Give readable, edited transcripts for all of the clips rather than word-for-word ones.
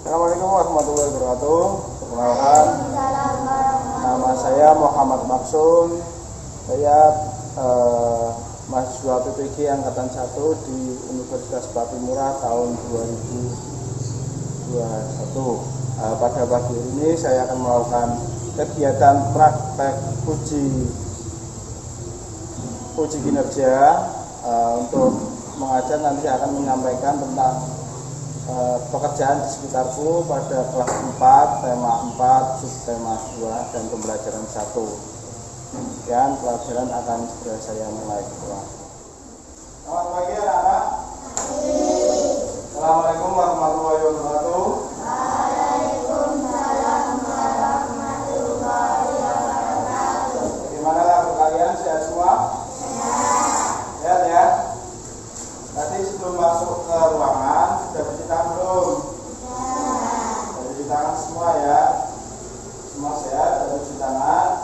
Assalamualaikum warahmatullahi wabarakatuh. Perkenalkan, nama saya Muhammad Maksun. Saya mahasiswa PPG Angkatan 1 di Universitas Patimura tahun 2021. Pada pagi ini saya akan melakukan kegiatan praktek uji kinerja. Untuk mengajar nanti akan menyampaikan tentang pekerjaan di sekitarku pada kelas 4, tema 4, subtema 2, dan pembelajaran 1. Dan pelajaran akan segera saya mulai. Selamat pagi anak-anak. Assalamualaikum warahmatullahi wabarakatuh. Waalaikumsalam warahmatullahi wabarakatuh. Bagaimana kabar kalian? Sehat semua? Sehat ya? Tadi sebelum masuk ke ruangan sudah cuci tangan belum? Sudah cuci tangan semua ya? Semua sehat, sudah cuci tangan.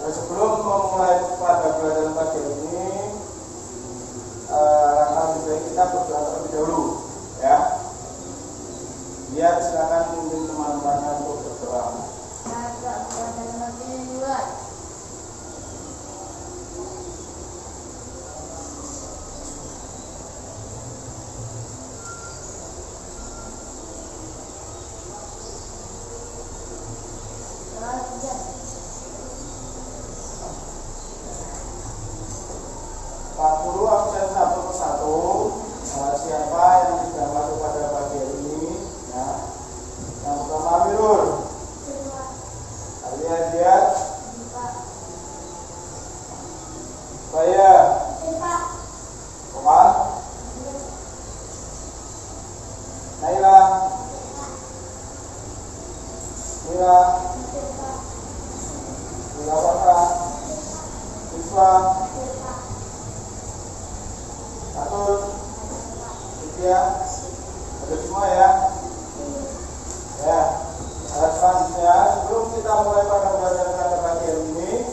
Nah, sebelum memulai pada pelajaran pagi ini, lebih baik kita berdoa terlebih dahulu ya. Lihat, silakan pimpin teman-temannya untuk berdoa. Absen satu persatu. Siapa yang tidak masuk pada pagi hari ini ya. Yang pertama Amirul, Aliadiat, saya Omar, Naila, Mira, Waka, Iswa, Atul, Sofia, ada semua ya. Ya, selanjutnya sebelum kita mulai pada pelajaran pada pagi hari ini,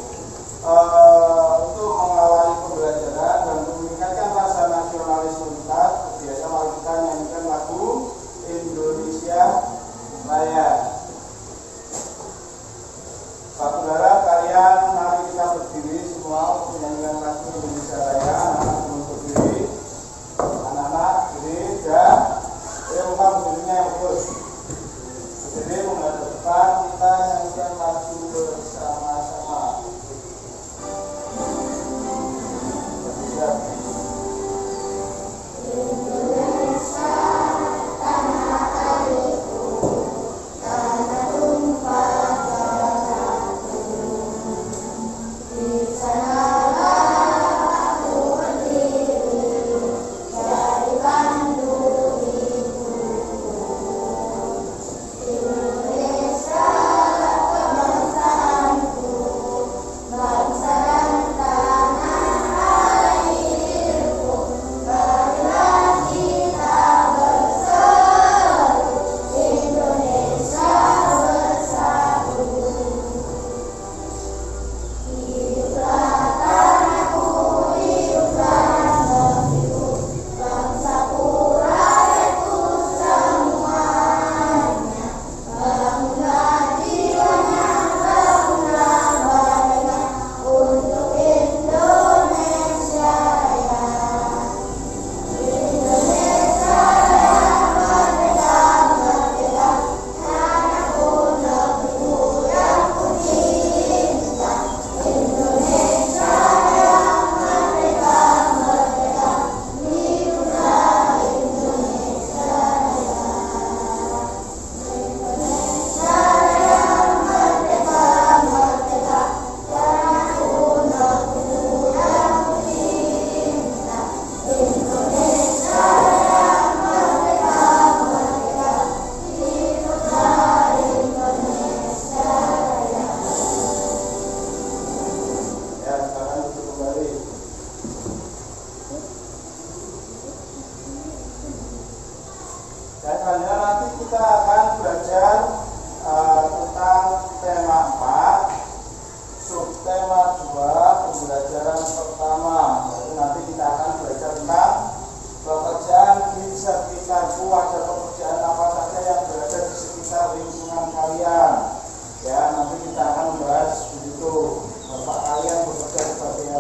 untuk mengawali pembelajaran dan meningkatkan rasa nasionalisme kita, biasa mari kita nyanyikan lagu Indonesia Raya. Saudara kalian, mari kita berdiri semua untuk menyanyikan lagu Indonesia Raya. Anak-anak berdiri, anak-anak berdiri dan muka berdirinya yang bagus. Berdiri menghadap depan, kita nyanyikan lagu bersama-sama. Di sana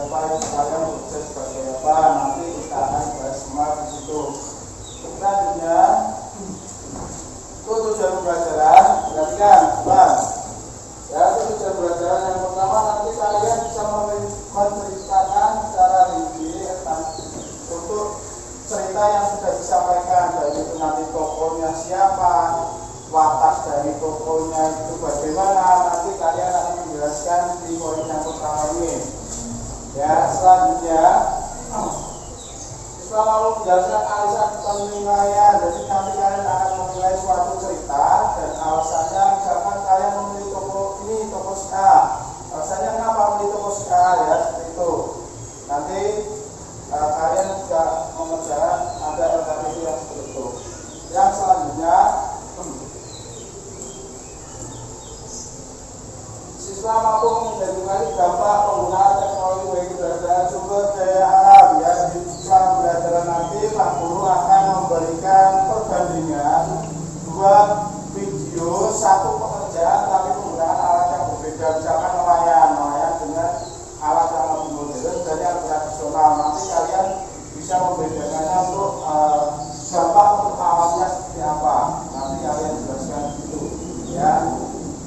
apa itu kalian bekerja sebagai apa, nanti kita akan bahas semua di situ. Selanjutnya itu tujuan pembelajaran, perhatikan Bang. Ya, itu tujuan pembelajaran yang pertama, nanti kalian bisa menceritakan secara rinci untuk cerita yang sudah disampaikan, dari itu nanti tokohnya siapa, watak dari tokohnya itu bagaimana, nanti kalian akan menjelaskan di poin yang pertama ini. Ya, selanjutnya setelah lalu menjelaskan alasan penilaian, jadi nanti kalian akan menilai suatu cerita dan alasannya, misalkan kalian memilih tokoh ini, tokoh si A, alasannya kenapa memilih tokoh si A, ya seperti itu. Nanti kalian juga mengerjakan ada LKPD yang seperti itu. Yang selanjutnya, siswa mampu mengidentifikasi dampak penggunaan teknologi bagi berdasarkan sumber daya alam. Ya, di dalam pembelajaran nanti Pak Guru akan memberikan perbandingan dua video, satu pekerjaan tapi penggunaan alat yang berbeda, misalkan nelayan dengan alat yang lebih modern dan yang tradisional. Nanti kalian bisa membedakannya untuk dampak untuk alamnya seperti apa. Nanti kalian jelaskan itu. Ya.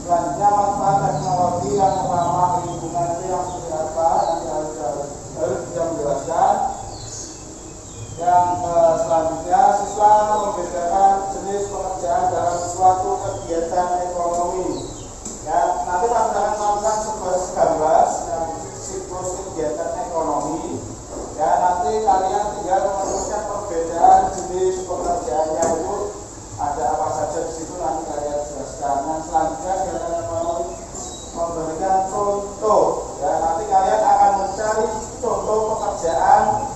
Selanjutnya manfaat teknologi yang ramah lingkungan itu yang seperti apa, nanti harus bisa menjelaskan. Yang selanjutnya, siswa membedakan jenis pekerjaan dalam suatu kegiatan ekonomi. Ya, nanti kami akan melakukan sebuah gambar yang siklus kegiatan ekonomi. Ya, nanti kalian tinggal menuliskan perbedaan jenis pekerjaannya itu ada apa saja di situ, nanti kalian jelaskan. Yang selanjutnya kegiatan ekonomi memberikan contoh. Ya, nanti kalian akan mencari contoh pekerjaan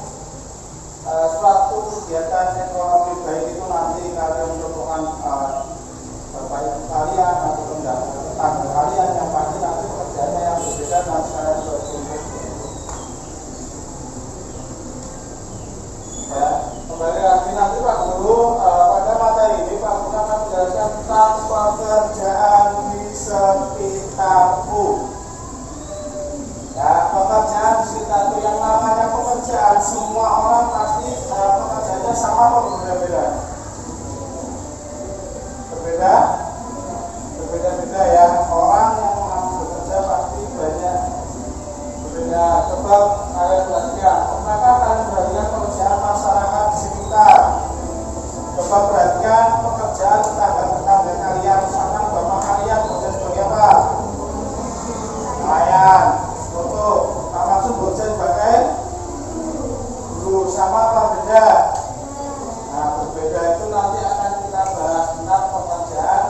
suatu kegiatan ekonomi, baik itu nanti kalian menentukan bapak ibu kalian atau tetangga kalian, yang pasti nanti pekerjaannya yang berbeda nanti kalian berkumpul. Ya, kembali lagi nanti Pak Guru pada materi ini Pak Guru akan menjelaskan tentang pekerjaan di sekitarku. Ya, pekerjaan di sekitarku, yang namanya pekerjaan semua orang pasti pekerjaannya sama atau berbeda-beda? Berbeda-beda ya. Orang yang bekerja pasti banyak berbeda. Coba kalian perhatikan, apakah kalian perhatikan pekerjaan masyarakat di sekitar? Coba perhatikan pekerjaan tetangga-tetangga kalian, misalkan bapak kalian bekerja sebagai apa? Nelayan. Contoh, Pak Maksud bekerja sebagai guru, sama apa beda? Nah, berbeda itu nanti akan kita bahas tentang pekerjaan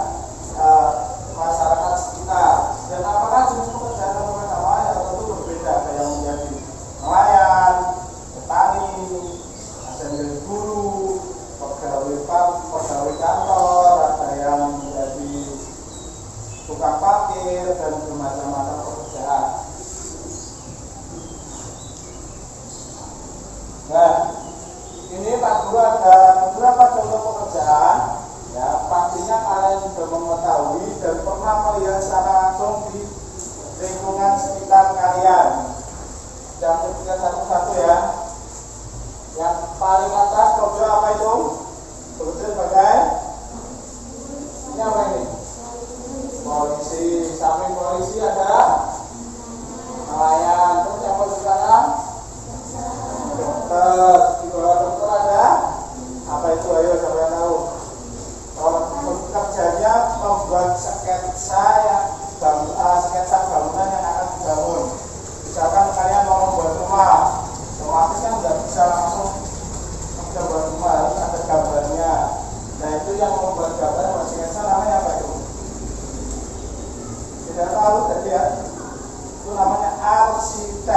masyarakat sekitar. Dan apakah jenis pekerjaan yang sama? Ya tentu berbeda. Ada yang menjadi nelayan, petani, ada yang menjadi guru, pegawai kantor, ada yang menjadi tukang parkir, dan bermacam-macam pekerjaan. Nah, ini Pak Guru ada beberapa contoh pekerjaan. Ya, pastinya kalian sudah mengetahui dan pernah melihat secara langsung di lingkungan sekitar kalian. Yang ketiga satu-satu ya. Yang paling atas coba apa itu? Bekerja sebagai ini apa ini? Polisi. Samping polisi ada nelayan. Terus yang paling sekarang dokter. Di bawah dokter ada apa itu? Ayo siapa yang tahu? Kerjanya membuat sketsa bangunan yang akan dibangun. Misalkan kalian mau membuat rumah, otomatis kan nggak bisa langsung membuat rumah, harus ada gambarnya. Nah, itu yang membuat gambar buat sketsa namanya apa itu? Tidak tahu tadi ya. Itu namanya arsitek.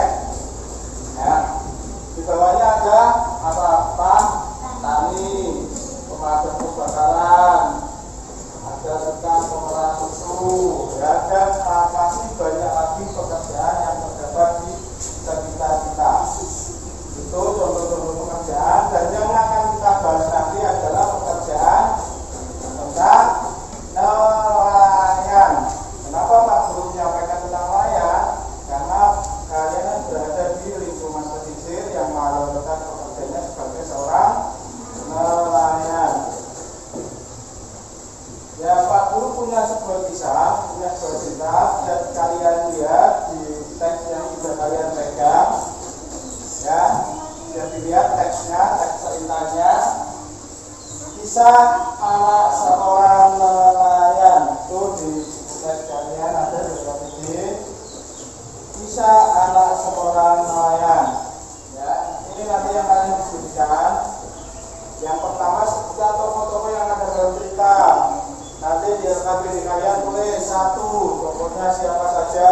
teks ceritanya. Kisah anak seorang nelayan, itu di slide kalian ada di sini. Kisah anak seorang nelayan. Ya, ini nanti yang kalian diskusikan. Yang pertama sebutkan tokoh-tokoh yang ada dalam cerita. Nanti di RKPD kalian tulis 1, tokohnya siapa saja.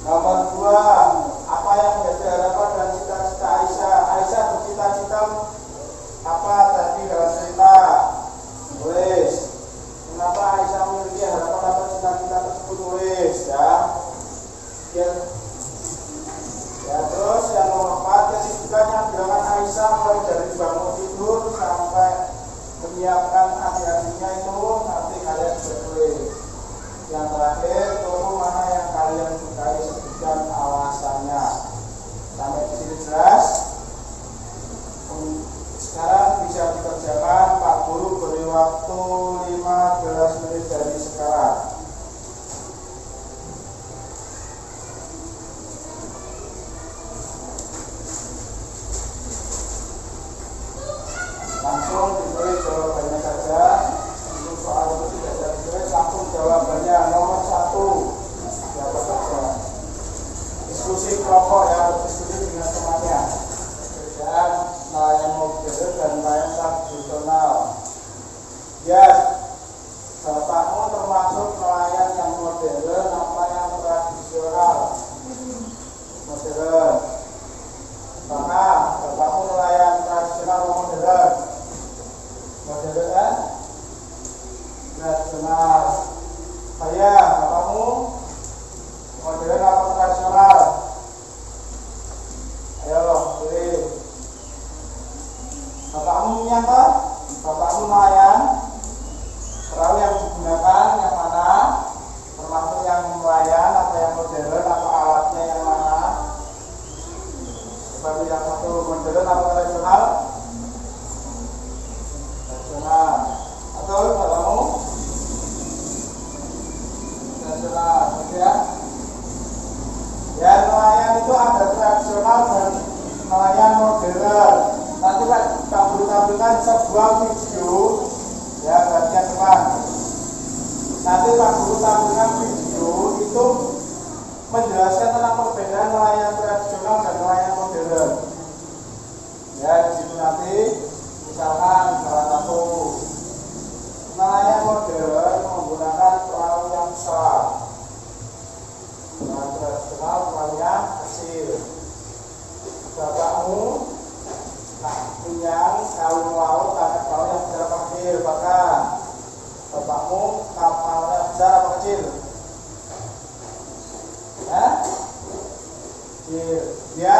Nomor 2, apa yang menjadi harapan dan cita-cita Aisyah. Aisyah bercita-cita apa tadi dalam cerita? Tulis. Kenapa Aisyah memiliki harapan atau cita-cita tersebut? Tulis ya. Ya, terus yang nomor 4, kesibukan yang dilakukan Aisyah mulai dari bangun tidur sampai menyiapkan adik-adiknya itu nanti kalian bisa tulis. Yang terakhir, tokoh mana yang kalian sukai, sebutkan alasannya. Sampai di sini jelas. Sekarang bisa dikerjakan. Pak Guru beri waktu 15 menit dari sekarang. Langsung ditulis jawabannya saja. Untuk soal itu tidak bisa ditulis, langsung jawabannya. Nomor 1, siapa saja. Diskusi kelompok ya, berdiskusi dengan temannya. Perbedaan nelayan modern dan nelayan tradisional. Ya, bapakmu termasuk nelayan yang modern apa yang tradisional? Modern. Maka bapakmu nelayan tradisional atau modern? Modern kan? Tradisional. Saya, bapakmu modern atau tradisional? Ayo, pilih. Bapakmu punya apa? Bapakmu nelayan. Perahu yang digunakan yang mana? Termasuk yang nelayan atau yang modern atau alatnya yang mana? Seperti yang satu modern atau tradisional? Tradisional. Atau bapakmu? Tradisional. Oke ya? Ya, nelayan itu ada tradisional dan nelayan modern. Nanti Pak Guru tampilkan sebuah video ya, perhatian teman. Nanti Pak Guru tampilkan video itu menjelaskan tentang perbedaan nelayan tradisional dan nelayan modern. Ya, di situ nanti misalkan salah satu nelayan modern menggunakan perahu yang besar. Nelayan tradisional perahu yang kecil. Bapakmu punya kaum laut pakai perahu yang besar apa kecil? Bahkan bapakmu kapalnya besar apa kecil? Kecil. Dia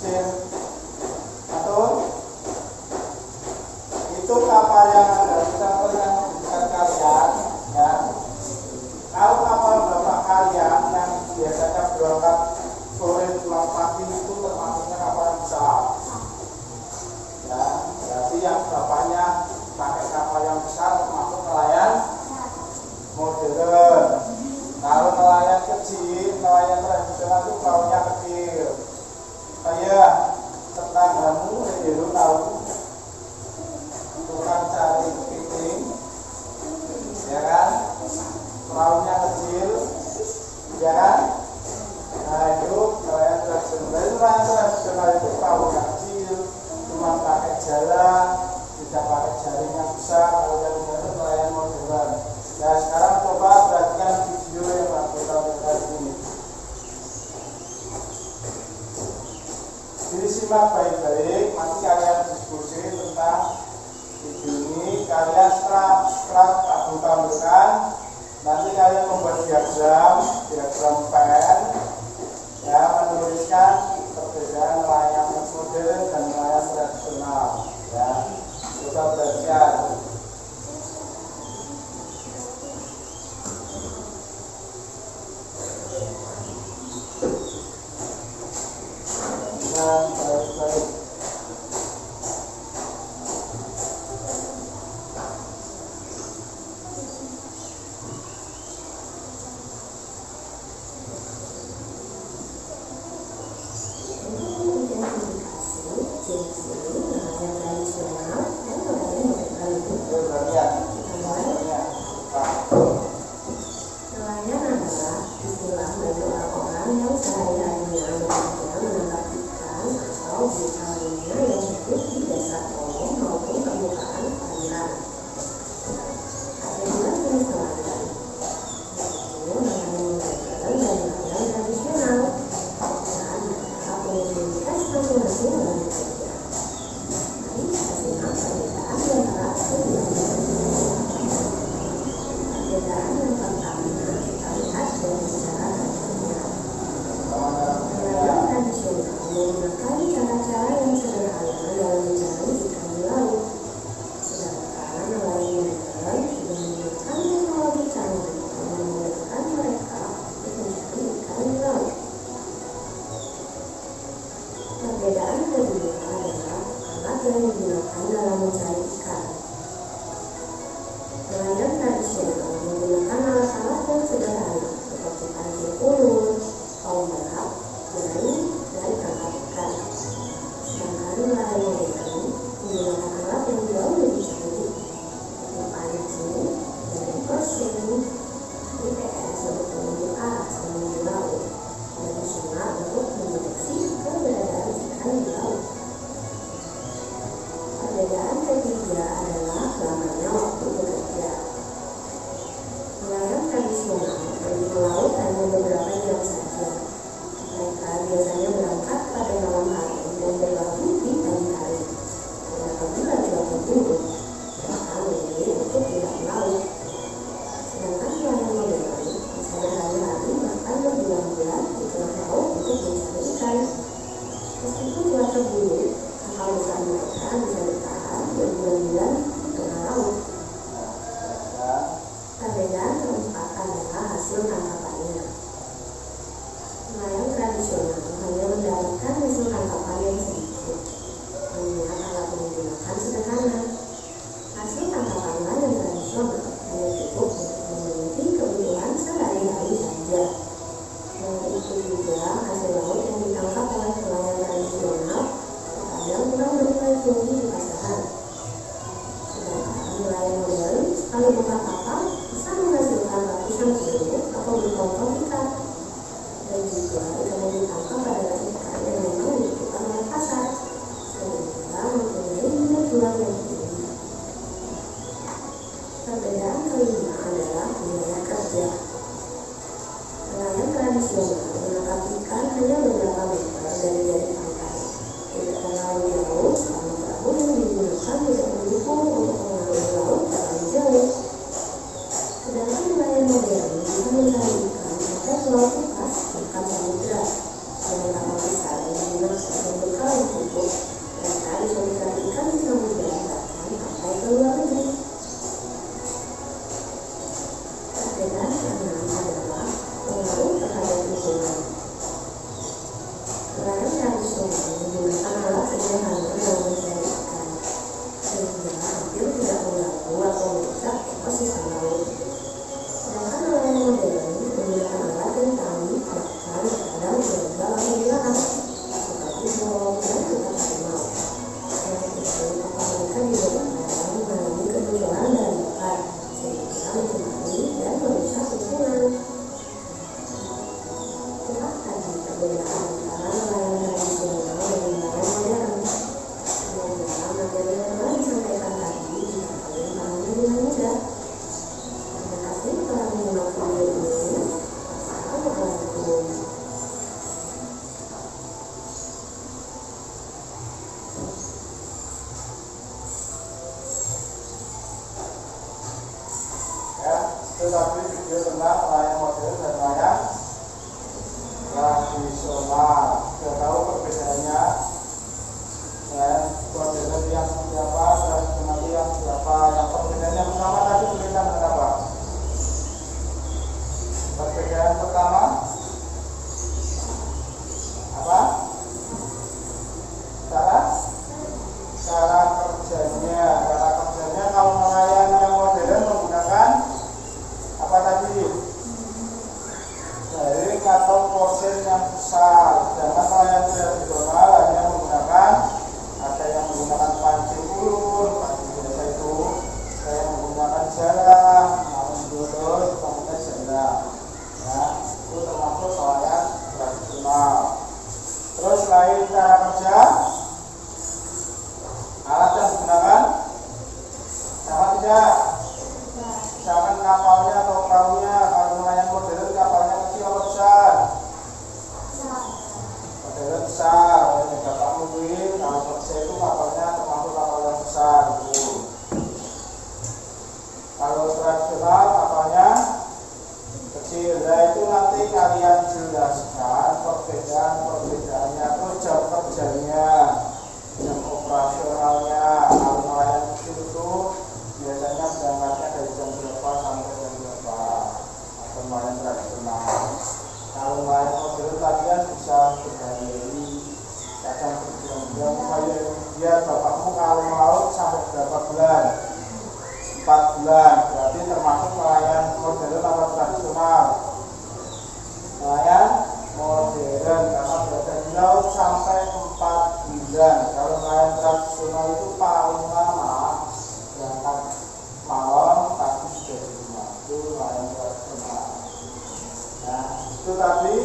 kecil. Atau itu kapal yang ada kapal yang besar kalian ya. Kalau kapal bapak kalian yang biasanya berangkat sore pulang pagi itu termasuknya kapal yang besar ya, berarti yang bapaknya pakai kapal yang besar termasuk nelayan modern. Kalau nelayan kecil, nelayan tradisional itu perahunya kecil. Kayak tetanggamu itu tahu tukang cari kepiting ya kan, perahunya kecil ya kan. Nah itu nelayan tradisional. Nelayan tradisional itu perahunya kecil, cuma pakai jalan, tidak pakai jaring yang besar. Kalau yang itu nelayan modern. Nah sekarang coba perhatikan video yang aku tampilkan ini. Jadi simak baik-baik, nanti kalian diskusi tentang video ini. Kalian setelah aku tampilkan, nanti kalian membuat diagram pen ya, menuliskan perbedaan nelayan modern dan nelayan tradisional ya. Coba belajar. Baik-baik. Itulah bagi orang-orang yang sehari-harinya bekerja menangkap ikan atau misalnya yang hidup di dasar kolong maupun permukaan perairan. Ada juga jenis nelayan, yaitu nelayan modern dan nelayan tradisional, dan mereka punya prioritas masing-masing dalam bekerja. Mari kita simak perbedaan di antara keduanya. Perbedaan yang pertama kita lihat dari cara kerjanya. Nelayan tradisional menggunakan cara-cara yang sederhana dalam mencari ikan di laut, sedangkan nelayan modern sudah menggunakan teknologi canggih yang memudahkan mereka untuk mencari ikan di laut. Perbedaan kedua adalah alat yang digunakan dalam mencari ikan. Nelayan tradisional menggunakan alat-alat yang sederhana seperti pancing ulur, tombak, jaring, dan tangkap ikan. Sedangkan nelayan modern menggunakan alat yang jauh lebih canggih seperti pancing, jaring crossing, GPS untuk menunjuk arah menuju laut, dan sonar untuk mendeteksi keberadaan ikan di laut. Perbedaan ketiga adalah lamanya waktu bekerja. Nelayan tradisional pergi ke laut hanya beberapa jam saja. Mereka biasanya berangkat pada malam hari dan berlabuh di pagi hari. Dan apabila cuaca buruk, mereka memilih untuk tidak ke laut. Sedangkan nelayan modern bisa berhari-hari bahkan berbulan-bulan di tengah laut untuk mencari ikan. Meskipun cuaca buruk, kapal besar mereka bisa bertahan berbulan-bulan di tengah laut. Perbedaan keempat adalah hasil tangkapannya. Nelayan tradisional hanya mendapatkan hasil tangkapan yang sedikit, mengingat alat yang digunakan sederhana. Hasil tangkapan nelayan tradisional hanya cukup untuk memenuhi kebutuhan sehari-hari saja. Dan itu juga hasil laut yang ditangkap oleh nelayan tradisional terkadang kurang bernilai tinggi di pasaran. Sedangkan nelayan modern sekali buka kapal bisa menghasilkan ratusan kilo atau bertonton ikan. Dan juga ikan yang ditangkap adalah ikan yang memang dibutuhkan oleh pasar, sehingga mempunyai nilai jual yang tinggi. Perbedaan kelima adalah biaya kerja. Nelayan tradisional menangkap ikan hanya beberapa meter dari garis pantai, tidak terlalu jauh karena perahu yang digunakan tidak mendukung untuk mengalir laut terlalu jauh. Sedangkan nelayan modern bisa mencari ikan sampai ke laut lepas bahkan samudra. Dengan kapal besar yang digunakan dan bekal yang cukup, mereka bisa mencari ikan di samudra bahkan sampai ke luar negeri. Perbedaan keenam adalah pengaruh terhadap lingkungan. Nelayan tradisional menggunakan alat sederhana dalam mencari ikan, sehingga hampir tidak mengganggu atau merusak ekosistem laut. Sedangkan nelayan modern menggunakan alat yang canggih bahkan terkadang gagal atau hilang, seperti bom dan tukar harimau. Selain itu, kapal mereka juga terkadang mengalami kebocoran bahan bakar, sehingga mencemari dan merusak lingkungan. Itulah tadi perbedaan antara nelayan tradisional dan nelayan modern. Semoga materi yang telah disampaikan tadi bisa kalian pahami dengan mudah. Terima kasih telah menyimak video ini. Assalamualaikum. Ya, itu tadi video tentang nelayan modern dan nelayan tradisional. Sudah tahu perbedaannya. Nelayan modern yang seperti apa, tradisional yang seperti apa. Yang perbedaannya pertama tadi berkaitan dengan apa? Perbedaan pertama apa? Cara kerjanya. Cara kerjanya kalau nelayan yang modern menggunakan apa tadi? Jaring atau posen yang besar. Sedangkan nelayan tradisional hanya menggunakan, ada yang menggunakan pancing ulur, pancing biasa itu, ada yang menggunakan jaring, namun dulu pakai jaring. Ya, itu kecil. Nah itu nanti kalian jelaskan perbedaan-perbedaannya, terus jam kerjanya, jam operasionalnya. Kalau nelayan kecil itu biasanya berangkatnya dari jam berapa sampai jam berapa, atau nelayan tradisional. Kalau nelayan modern kalian bisa berhari-hari, kadang berbulan-bulan. Supaya dia bapakmu kalau melaut sampai berapa bulan? 4 bulan, berarti termasuk nelayan modern atau tradisional? Nelayan modern, karena berada di laut sampai 4 bulan. Kalau nelayan tradisional itu paling lama berangkat malam, pagi sudah di rumah. Itu nelayan tradisional. Nah, itu tadi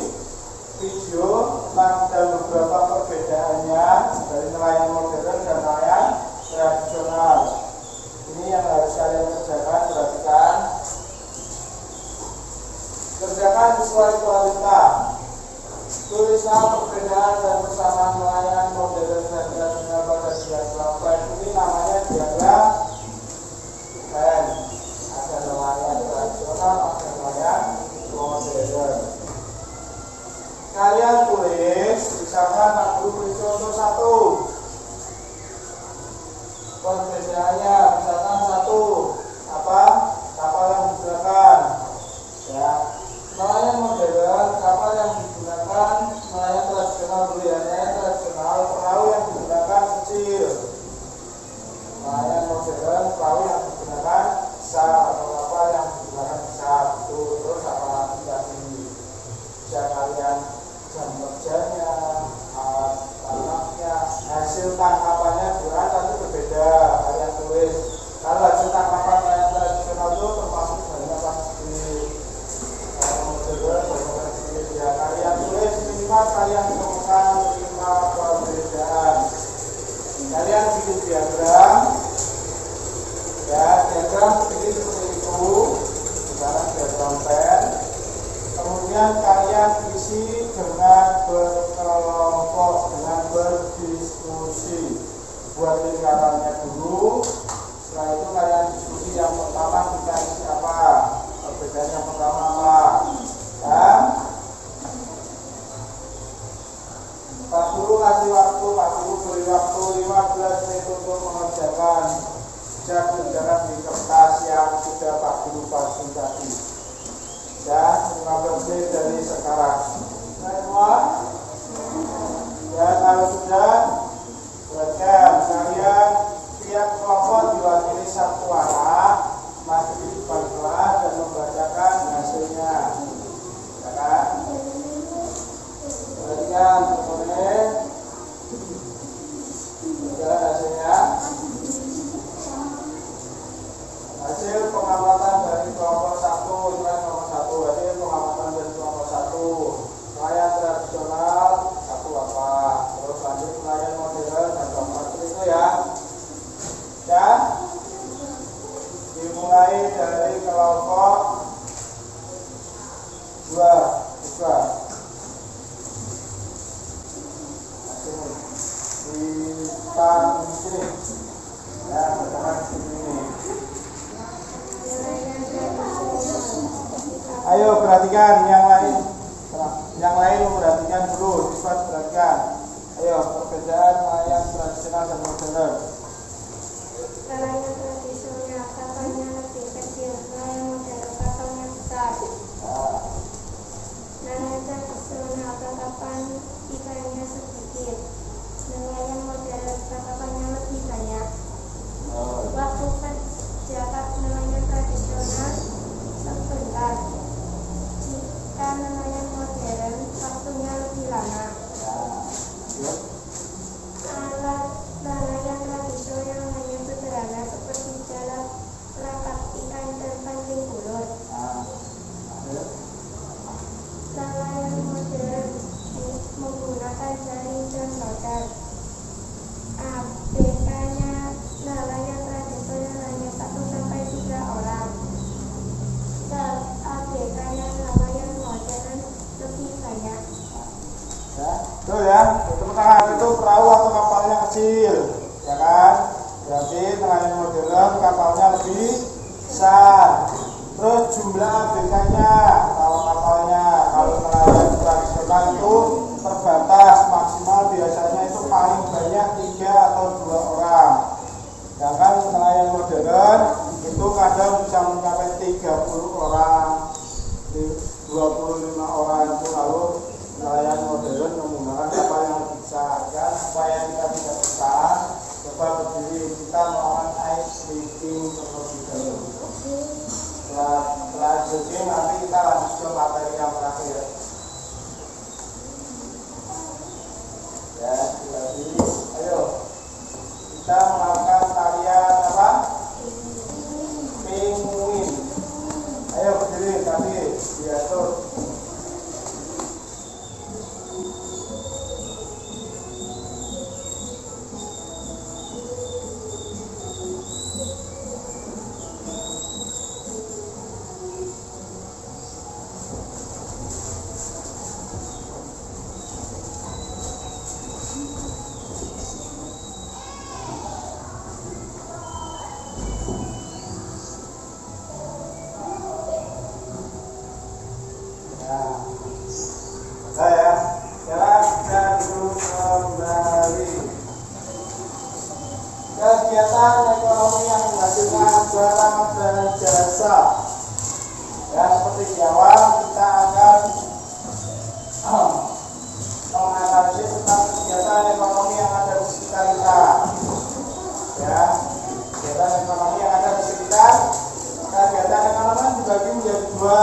video dan beberapa perbedaannya dari nelayan modern dan nelayan tradisional. Ini yang harus kalian kerjakan, perhatikan. Kerjakan sesuai kualitas. Tulislah perbedaan dan persamaan nelayan modern dan tradisional pada diagram plan. Ini namanya diagram plan. Ada nelayan tradisional, ada nelayan modern. Kalian tulis, misalkan aku beri contoh 1. Perbedaannya misalkan 1, apa? Kapal yang digunakan. Ya. Nelayan modern, kapal yang digunakan, nelayan tradisional dulu ya. Nelayan tradisional, perahu yang digunakan kecil. Nelayan modern, perahu yang digunakan besar, atau kapal yang digunakan besar. Terus apa lagi tadi? Bisa kalian jam kerjanya, alat-alatnya, hasil tangkapannya juga nanti berbeda. Kalian tulis. Kalau hasil tangkapan nelayan tradisional itu termasuk banyak pasti. Ya, kalian tulis minimal kalian temukan 5 perbedaan. Kalian bikin diagram. Ya, diagram bikin seperti itu. Sekarang diagram pen. Kemudian kalian isi dengan berkelompok, dengan berdiskusi. Buat lingkarannya dulu. Setelah itu kalian diskusi yang pertama kita isi apa? Perbedaan yang pertama apa? Ya. Pak Guru kasih waktu, Pak Guru beri waktu 15 menit untuk mengerjakan kerjaan di kertas yang sudah Pak Guru pasang tadi. Dan 15 menit dari sekarang. Semua? Ya, kalau sudah, perhatikan kalian tiap kelompok diwakili 1 anak masuk di depan kelas dan membacakan hasilnya. Ya kan? Perhatikan kemudian bacakan hasilnya. Hasil pengamatan dari kelompok 1, nilai nomor 1. Hasil pengamatan dari kelompok 1. Nelayan tradisional 1 apa? Terus lanjut nelayan modern dan kelompok itu ya. Dan dimulai dari kelompok 2. Di sini ya, bersama sini. Ayo perhatikan yang lain. Yang lain perhatikan dulu, siswa perhatikan. Ayo perbedaan nelayan tradisional dan modern. Nelayan tradisional kapalnya lebih kecil, nelayan modern kapalnya besar. Nelayan tradisional tangkapan ikannya sedikit, nelayan modern tangkapannya lebih banyak. Waktu kerja nelayan tradisional sebentar, jika nelayan modern waktunya lebih lama. Alat nelayan tradisional hanya sederhana seperti jalan perangkap ikan dan pancing bulut. Nelayan modern menggunakan jaring dan roda. ABK-nya nelayan tradisional hanya 1-3 orang. ABK-nya nelayan modern lebih banyak. Ya, betul ya. Tepuk tangan. Itu perahu atau kapalnya kecil, ya kan? Berarti nelayan modern kapalnya lebih besar. Terus jumlah ABK-nya, kalau 25 orang itu lalu nelayan modern menggunakan kapal yang bisa dan supaya kita tidak bisa coba berdiri kita melakukan ice skating terlebih dahulu. Setelah jogging nanti kita lanjut ke materi yang terakhir. Ya, jadi ayo kita melakukan tarian apa? Penguin. Ayo berdiri tadi diatur. Kegiatan ekonomi yang menghasilkan barang dan jasa. Ya, seperti di awal kita akan menganalisis tentang kegiatan ekonomi yang ada di sekitar kita. Ya, kegiatan ekonomi yang ada di sekitar. Kegiatan ekonomi dibagi menjadi dua.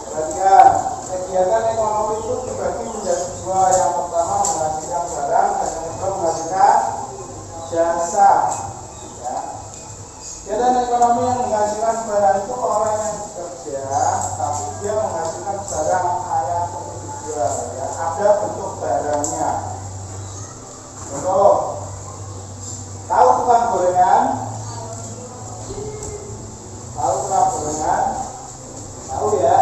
Perhatikan, kegiatan ekonomi itu dibagi menjadi dua. Yang pertama menghasilkan barang dan yang kedua menghasilkan jasa. Ya. Kegiatan ekonomi yang menghasilkan barang itu orang yang bekerja, tapi dia menghasilkan barang yang untuk dijual. Ya. Ada bentuk barangnya. Contoh, tahu tukang gorengan? Tahu tukang gorengan? Tahu ya?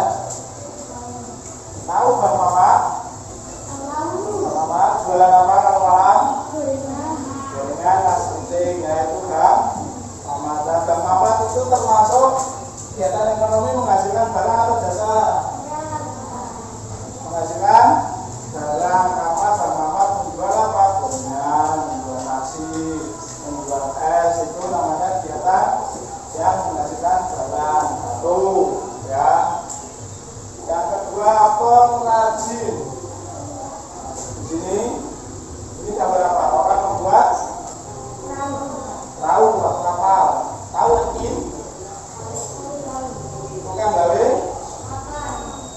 Tahu Bang Mama? Bang Mama jualan apa kalau malam? Gorengan, nasi kucing, yaitu Bang Mama. Dan Bang Mama itu termasuk kegiatan ekonomi menghasilkan barang atau jasa? Menghasilkan barang. Karena Bang Mama menjual apa? Gorengan, menjual nasi, menjual es, itu namanya kegiatan yang menghasilkan barang. Satu, ya. Yang kedua, pengrajin. Di sini, ini gambar apa? Orang membuat perahu, buat kapal. Tahu ini? Tukang gawe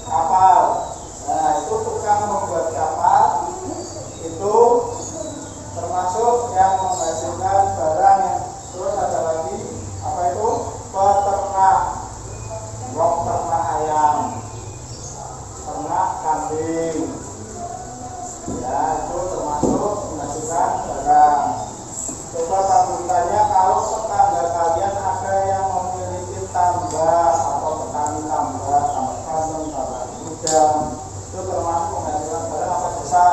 kapal. Nah, itu tukang membuat kapal. Itu termasuk yang menghasilkan barang. Yang terus ada lagi apa itu? Peternak. Ternak ayam, ternak kambing. Ya, itu termasuk menghasilkan barang. Coba kamu tanya kalau tetangga kalian ada yang memiliki tambak atau petani tambak, tambak kandung, tambak udang, itu termasuk menghasilkan barang apa jasa?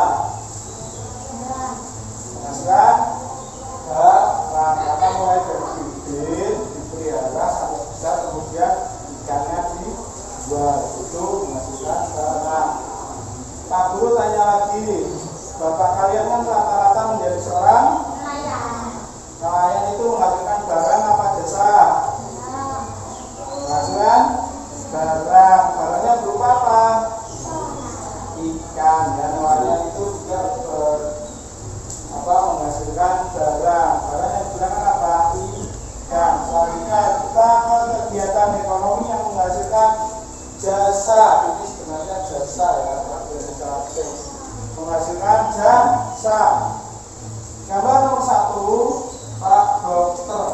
Menghasilkan barang. Karena mulai dari bibit dipelihara sampai besar, kemudian ikannya dijual, itu menghasilkan barang. Pak Guru tanya lagi, bapak kalian kan rata-rata menjadi seorang nelayan, itu menghasilkan barang apa jasa? Menghasilkan barang. Barangnya berupa apa? Ikan. Dan nelayan itu juga menghasilkan barang. Barang yang digunakan apa? Ikan. Selanjutnya kita ke kegiatan ekonomi yang menghasilkan jasa. Ini sebenarnya jasa ya, menghasilkan jasa. Gambar nomor 1, Pak Dokter.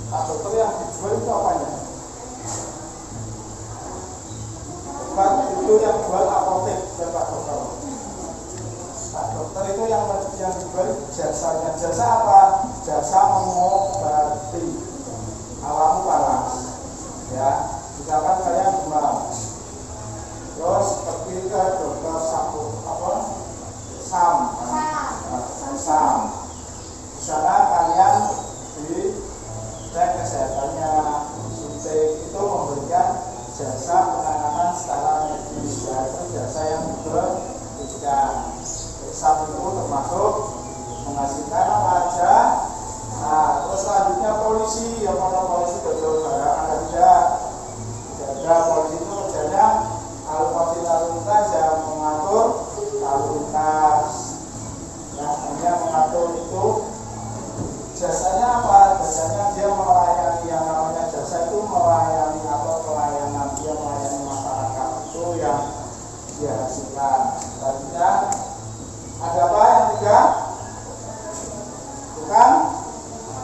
Pak Dokter yang dijual itu apanya? Pak itu yang jual apotek dan Pak Dokter. Pak Dokter itu yang dijual jasanya. Jasa apa? Jasa mengobati. Awam panas. Ya, misalkan saya demam. Terus pergi ke dokter Sam. Di sana kalian dicek kesehatannya, suntik, itu memberikan jasa penanganan secara medis, yaitu jasa yang diberikan. Sam itu termasuk menghasilkan apa aja. Nah, terus selanjutnya polisi, yang mana polisi betul barang ada tidak Nah, selanjutnya ada apa yang ketiga? Bukan?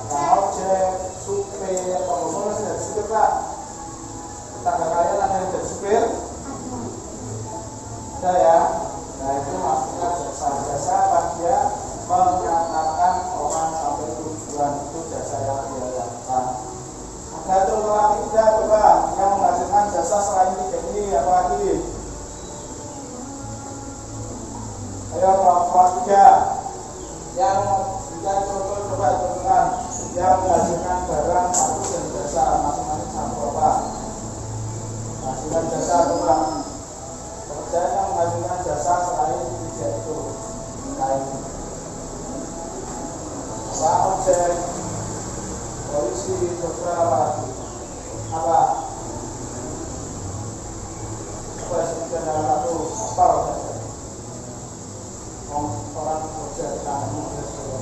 Nah, objek, supir, pengurus dari supir Pak. Tetangga kalian ada yang jadi supir? Ada ya? Nah, itu maksudnya jasa-jasa pas dia mengantarkan orang sampai tujuan, itu jasa yang dia lakukan. Ada contoh lagi tidak coba yang menghasilkan jasa selain tiga ini apa lagi? Ayo kelompok tiga yang memberikan contoh coba hitungan yang menghasilkan barang satu dan jasa masing-masing satu apa? Menghasilkan jasa coba pekerjaan yang menghasilkan jasa selain tiga itu lain apa? Objek, polisi, sosial apa lagi? Apa? Apa sebutkan dalam satu apa saja? Orang bekerja di tangan manusia seluruh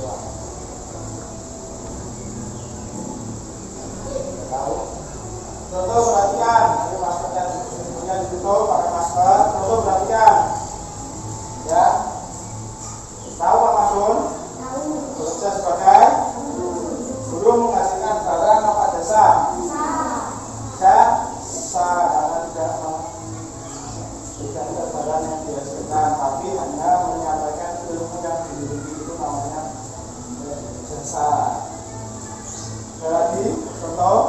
tahu? Contoh perhatian, ini maskernya punya ditutup pakai masker. Contoh perhatian, ya. Tahu Pak Masun? Tahu. Bekerja sebagai guru menghasilkan barang apa jasa? Jasa, karena tidak ada barang yang dihasilkan, tapi hanya menyampaikan ilmu yang dimiliki, itu namanya jasa. Ada lagi contoh,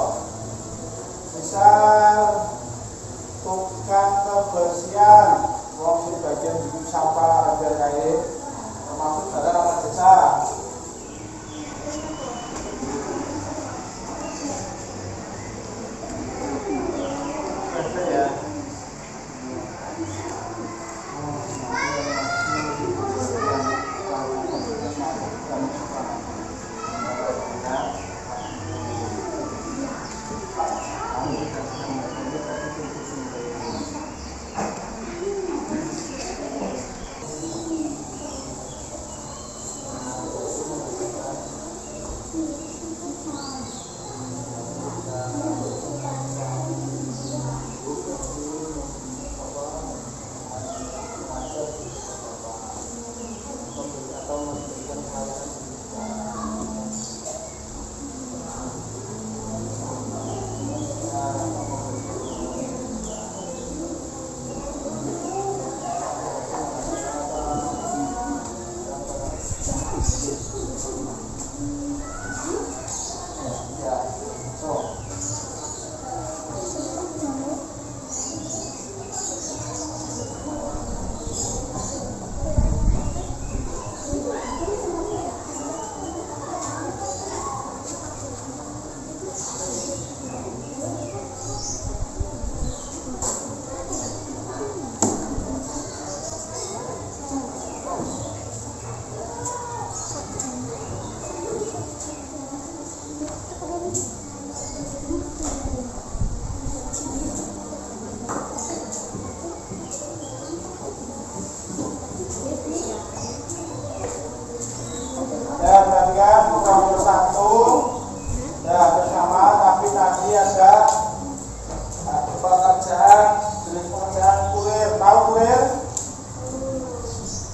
misal tukang kebersihan, wong di bagian bikin sampah ada kain, termasuk barang apa jasa? Ada ya.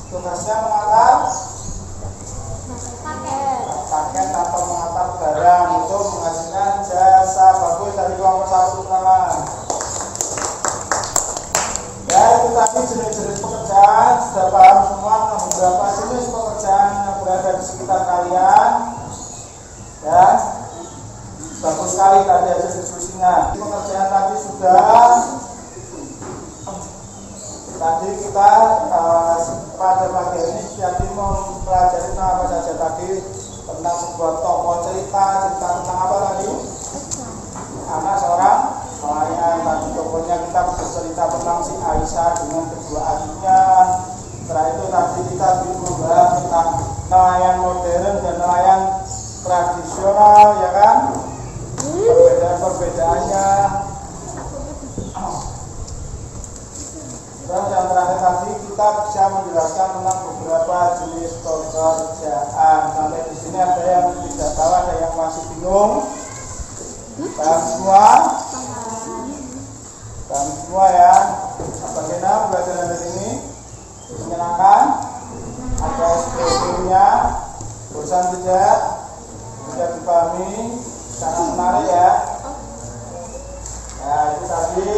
Tugasnya mengantar paket atau mengantar barang untuk menghasilkan jasa. Bagus, dari kelompok satu tangan. Ya, itu tadi jenis-jenis pekerjaan sudah paham semua. Beberapa jenis pekerjaan yang berada di sekitar kalian. Ya, bagus sekali tadi hasil diskusinya. Pekerjaan tadi sudah. Tadi kita pada pagi ini jadi mempelajari tentang apa saja tadi, tentang sebuah tokoh cerita tentang apa tadi? Anak seorang nelayan. Tadi tokohnya kita bercerita tentang si Aisyah dengan kedua adiknya. Setelah itu tadi kita membahas tentang nelayan modern dan nelayan tradisional, ya kan? Perbedaan-perbedaannya. Dan yang terakhir tadi kita bisa menjelaskan tentang beberapa jenis pekerjaan. Sampai di sini ada yang tidak tahu, ada yang masih bingung. Paham semua? Paham semua ya. Bagaimana pelajaran hari ini? Bosan tidak? Sudah dipahami? Sangat menarik ya. Nah, itu tadi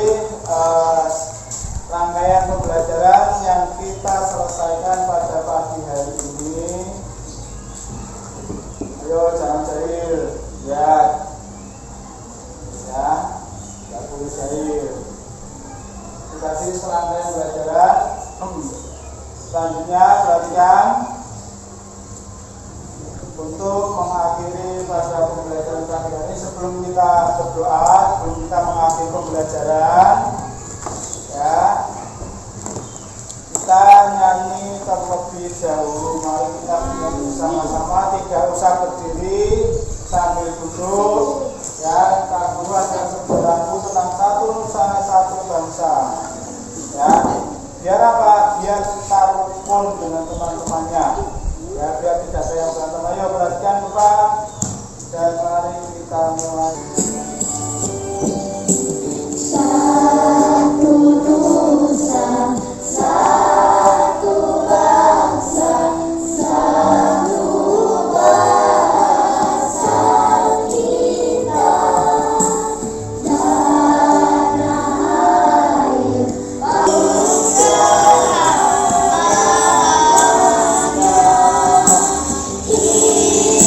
rangkaian pembelajaran yang kita selesaikan pada pagi hari ini. Ayo jangan jahil, lihat ya, nggak boleh jahil. Itu tadi serangkaian pembelajaran. Selanjutnya perhatikan, untuk mengakhiri pada pembelajaran terakhir ini, sebelum kita berdoa, sebelum kita mengakhiri pembelajaran, ya, kita nyanyi terlebih dahulu. Mari kita nyanyi bersama-sama, tidak usah berdiri, sambil duduk, ya. Tak buat dan saudaraku tentang satu nusa satu bangsa, ya. Biar apa? Biar kita rukun dengan teman-temannya, ya, biar tidak ada yang berantem. Ayo perhatikan Bapak, dan mari kita mulai. Satu nusa, satu bangsa, satu bahasa kita, tanah air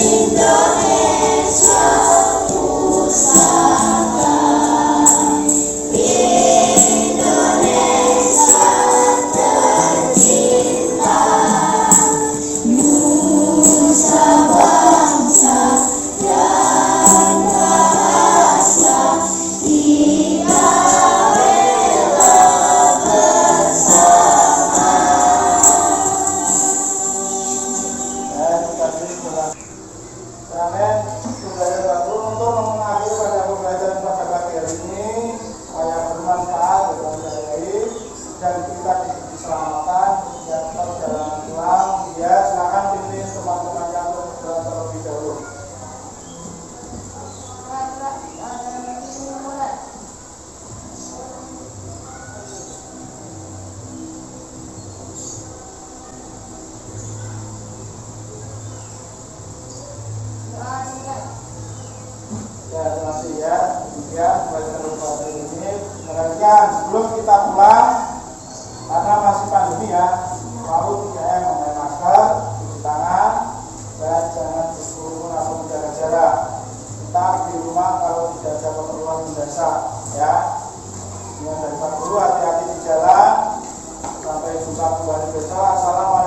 Indonesia pusaka, Indonesia tercinta, nusa bangsa dan bahasa kita rela bersama. Dan kita beri selanjutnya untuk mengakhiri pada pembelajaran pada pagi hari ini, supaya bermanfaat dan kita diselamatkan dan perjalanan pulang. Ya, silakan pimpin teman-teman yang berjalan terlebih dahulu. Ya, terima kasih ya. Kemudian pelajaran pada ini, perhatikan sebelum kita pulang, karena masih pandemi ya, mau 3M, memakai masker, cuci tangan, dan jangan berkerumun atau menjaga jarak. Tetap di rumah kalau tidak ada keperluan mendesak, ya. Dengan dari Pak Guru, hati-hati di jalan. Sampai jumpa kembali besok. Assalamualaikum.